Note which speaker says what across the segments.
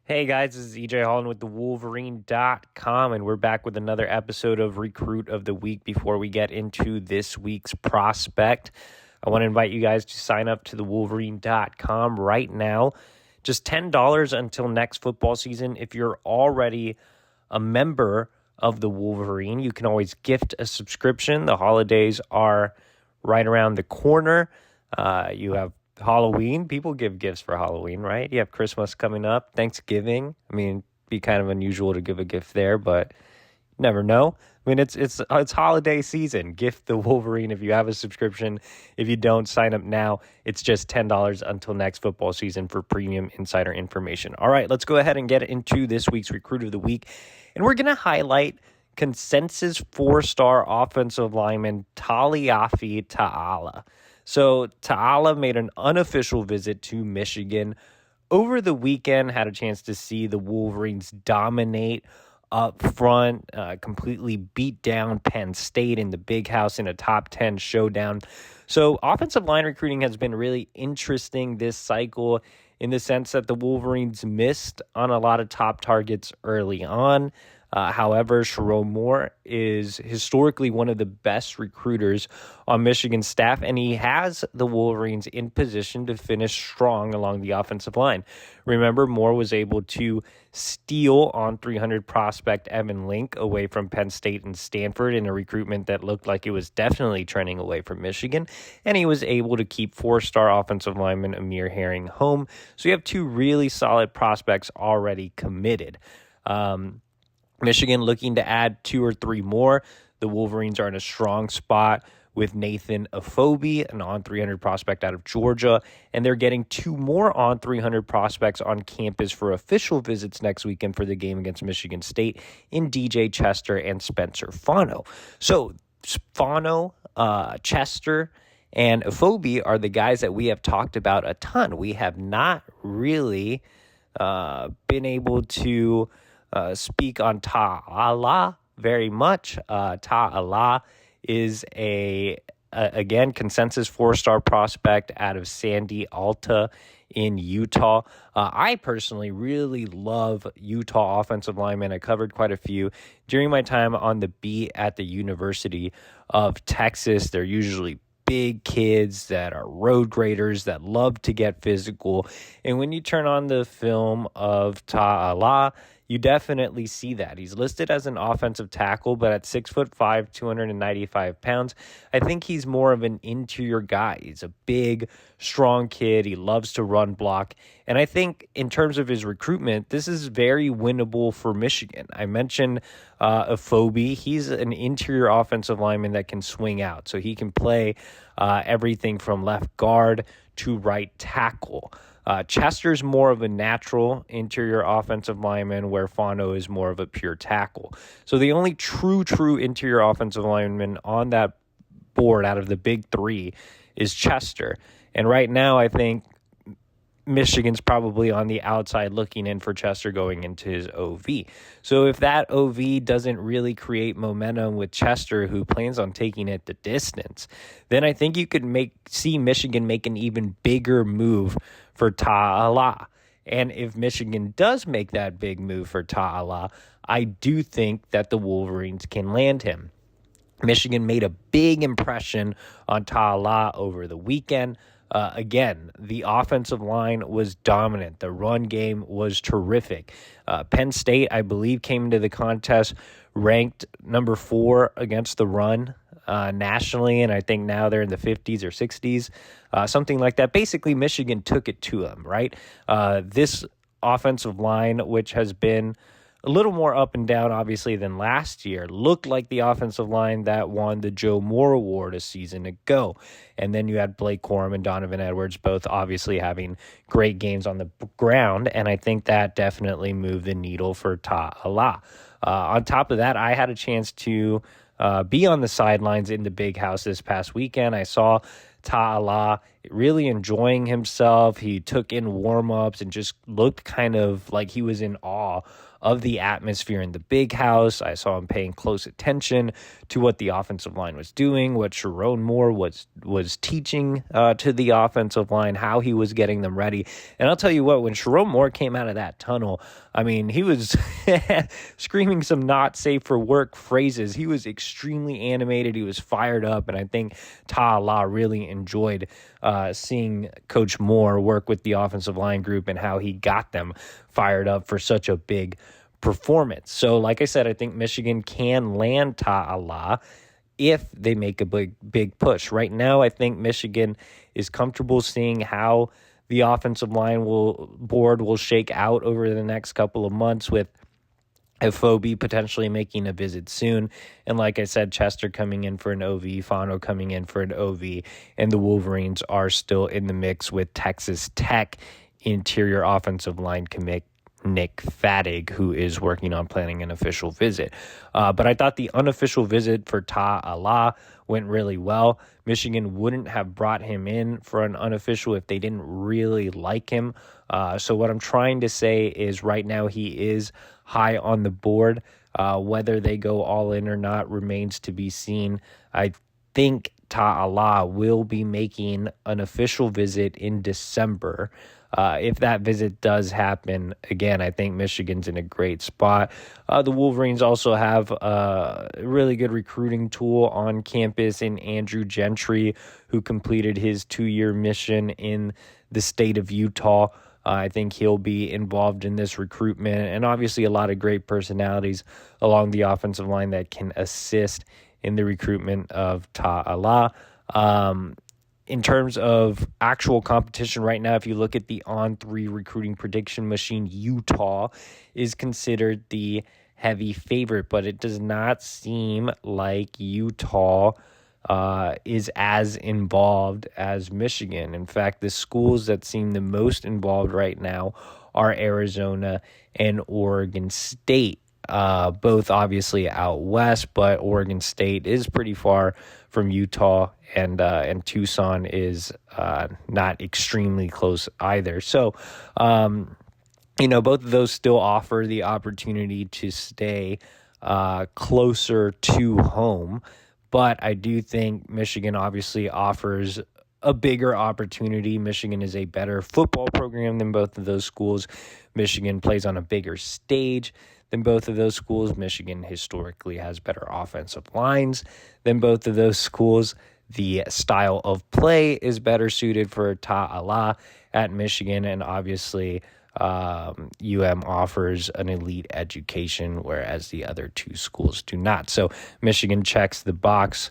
Speaker 1: Hey guys, this is EJ Holland with the Wolverine.com, and we're back with another episode of Recruit of the Week. Before we get into this week's prospect, I want to invite you guys to sign up to the Wolverine.com right now. Just $10 until next football season. If you're already a member of the Wolverine, you can always gift a subscription. The holidays are right around the corner. You have Halloween. People give gifts for Halloween, right? You have Christmas coming up, Thanksgiving. I mean, it'd be kind of unusual to give a gift there, but you never know. I mean, it's holiday season. Gift the Wolverine if you have a subscription. If you don't, sign up now. It's just $10 until next football season for premium insider information. All right, let's go ahead and get into this week's Recruit of the Week. And we're going to highlight consensus 4-star offensive lineman Taliafi Ta'ala. So Ta'ala made an unofficial visit to Michigan over the weekend, had a chance to see the Wolverines dominate up front, completely beat down Penn State in the Big House in a top 10 showdown. So offensive line recruiting has been really interesting this cycle in the sense that the Wolverines missed on a lot of top targets early on. However, Sharon Moore is historically one of the best recruiters on Michigan's staff, and he has the Wolverines in position to finish strong along the offensive line. Remember, Moore was able to steal on 300 prospect Evan Link away from Penn State and Stanford in a recruitment that looked like it was definitely trending away from Michigan, and he was able to keep 4-star offensive lineman Amir Herring home. So you have two really solid prospects already committed. Michigan looking to add 2 or 3 more. The Wolverines are in a strong spot with Nathan Afobe, an on-300 prospect out of Georgia, and they're getting 2 more on-300 prospects on campus for official visits next weekend for the game against Michigan State in DJ Chester and Spencer Fano. So Fano, Chester, and Afobe are the guys that we have talked about a ton. We have not really been able to speak on Ta'ala very much. Ta'ala is again, consensus 4-star prospect out of Sandy Alta in Utah. I personally really love Utah offensive linemen. I covered quite a few during my time on the beat at the University of Texas. They're usually big kids that are road graders that love to get physical. And when you turn on the film of Ta'ala, you definitely see that. He's listed as an offensive tackle, but at 6'5", 295 pounds, I think he's more of an interior guy. He's a big, strong kid. He loves to run block. And I think in terms of his recruitment, this is very winnable for Michigan. I mentioned Afobe. He's an interior offensive lineman that can swing out. So he can play everything from left guard to right tackle. Chester's more of a natural interior offensive lineman, where Fano is more of a pure tackle. So the only true interior offensive lineman on that board out of the big 3 is Chester. And right now, I think Michigan's probably on the outside looking in for Chester going into his OV. So if that OV doesn't really create momentum with Chester, who plans on taking it the distance, then I think you could see Michigan make an even bigger move for Ta'ala. And if Michigan does make that big move for Ta'ala, I do think that the Wolverines can land him. Michigan made a big impression on Ta'ala over the weekend. Again, the offensive line was dominant. The run game was terrific. Penn State, I believe, came into the contest ranked number 4 against the run nationally, and I think now they're in the 50s or 60s, something like that. Basically, Michigan took it to them, right? This offensive line, which has been a little more up and down, obviously, than last year, looked like the offensive line that won the Joe Moore Award a season ago. And then you had Blake Corum and Donovan Edwards, both obviously having great games on the ground, and I think that definitely moved the needle for Ta'ala. On top of that, I had a chance to be on the sidelines in the Big House this past weekend. I saw Ta'ala really enjoying himself. He took in warm-ups and just looked kind of like he was in awe of the atmosphere in the big house. I saw him paying close attention to what the offensive line was doing, what Sharon Moore was teaching to the offensive line, how he was getting them ready. And I'll tell you what, when Sharon Moore came out of that tunnel, I mean, he was screaming some not safe for work phrases. He was extremely animated. He was fired up. And I think Ta'ala really enjoyed seeing Coach Moore work with the offensive line group and how he got them fired up for such a big performance. So like I said, I think Michigan can land Ta'ala if they make a big push. Right now, I think Michigan is comfortable seeing how the offensive line board will shake out over the next couple of months, with FOB potentially making a visit soon. And like I said, Chester coming in for an OV, Fano coming in for an OV, and the Wolverines are still in the mix with Texas Tech interior offensive line commit Nick Fattig, who is working on planning an official visit. But I thought the unofficial visit for Ta'ala went really well. Michigan wouldn't have brought him in for an unofficial if they didn't really like him. So what I'm trying to say is right now he is high on the board. Whether they go all in or not remains to be seen. I think Ta'ala will be making an official visit in December. If that visit does happen, again, I think Michigan's in a great spot. The Wolverines also have a really good recruiting tool on campus in Andrew Gentry, who completed his 2-year mission in the state of Utah. I think he'll be involved in this recruitment, and obviously a lot of great personalities along the offensive line that can assist in the recruitment of Ta'ala. In terms of actual competition right now, if you look at the On3 recruiting prediction machine, Utah is considered the heavy favorite, but it does not seem like Utah is as involved as Michigan. In fact, the schools that seem the most involved right now are Arizona and Oregon State. Both obviously out west, but Oregon State is pretty far from Utah, and Tucson is not extremely close either. So, both of those still offer the opportunity to stay closer to home, but I do think Michigan obviously offers a bigger opportunity. Michigan is a better football program than both of those schools. Michigan plays on a bigger stage than both of those schools. Michigan historically has better offensive lines than both of those schools. The style of play is better suited for Ta'ala at Michigan, and obviously offers an elite education, whereas the other two schools do not. So Michigan checks the box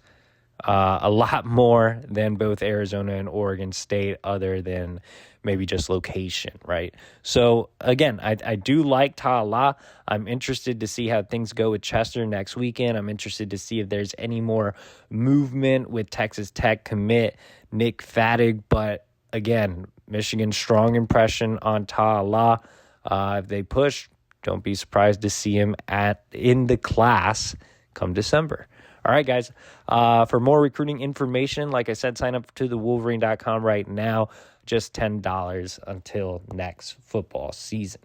Speaker 1: a lot more than both Arizona and Oregon State, other than maybe just location, right? So again, I do like Ta'ala. I'm interested to see how things go with Chester next weekend. I'm interested to see if there's any more movement with Texas Tech commit Nick Fattig. But again, Michigan's strong impression on Ta'ala. If they push, don't be surprised to see him in the class come December. All right, guys. For more recruiting information, like I said, sign up to the Wolverine.com right now. Just $10 until next football season.